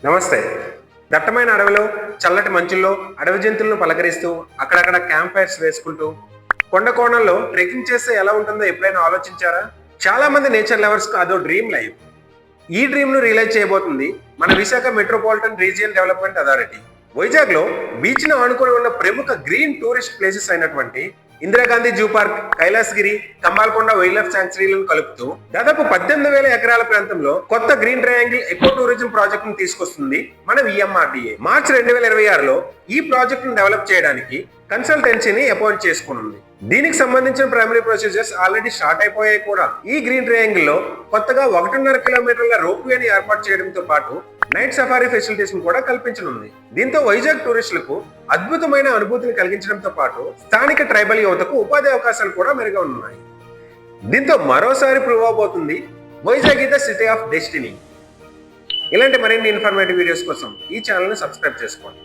నమస్తే. దట్టమైన అడవిలో చల్లటి మంచుల్లో అడవి జంతువులను పలకరిస్తూ అక్కడక్కడ క్యాంప్ ఫైర్స్ వేసుకుంటూ కొండ కోణంలో ట్రెక్కింగ్ చేస్తే ఎలా ఉంటుందో ఎప్పుడైనా ఆలోచించారా? చాలా మంది నేచర్ లవర్స్ కు అదో డ్రీమ్ లైఫ్. ఈ డ్రీమ్ ను రియలైజ్ చేయబోతుంది మన Visakha metropolitan region development authority. Vizag లో బీచ్ ను ఆనుకొని ఉన్న ప్రముఖ గ్రీన్ టూరిస్ట్ ప్లేసెస్ అయినటువంటి Indira Gandhi zoo park, Kailasagiri, Kambalakonda wildlife శాంక్చురీలను కలుపుతూ దాదాపు 18,000 ఎకరాల ప్రాంతంలో కొత్త green triangle eco tourism project ను తీసుకొస్తుంది మన విఎంఆర్డీఏ. మార్చి 2026లో ఈ ప్రాజెక్ట్ ను డెవలప్ చేయడానికి కన్సల్టెన్సీని అపాయింట్ చేసుకునుంది. దీనికి సంబంధించిన ప్రైమరీ ప్రొసీజర్స్ ఆల్రెడీ స్టార్ట్ అయిపోయాయి కూడా. ఈ గ్రీన్ ట్రయాంగిల్ లో కొత్తగా 1.5 కిలోమీటర్ల రోప్ వేని ఏర్పాటు చేయడంతో పాటు నైట్ సఫారీ ఫెసిలిటీస్ కూడా కల్పించనుంది. దీంతో వైజాగ్ టూరిస్టులకు అద్భుతమైన అనుభూతిని కలిగించడంతో పాటు స్థానిక ట్రైబల్ యువతకు ఉపాధి అవకాశాలు కూడా మెరుగా ఉన్నాయి. దీంతో మరోసారి ప్రూవ్ అవబోతుంది Vizag is the city of destiny. ఇలాంటి మరిన్ని ఇన్ఫర్మేటివ్ వీడియోస్ కోసం ఈ ఛానల్ ని సబ్స్క్రైబ్ చేసుకోండి.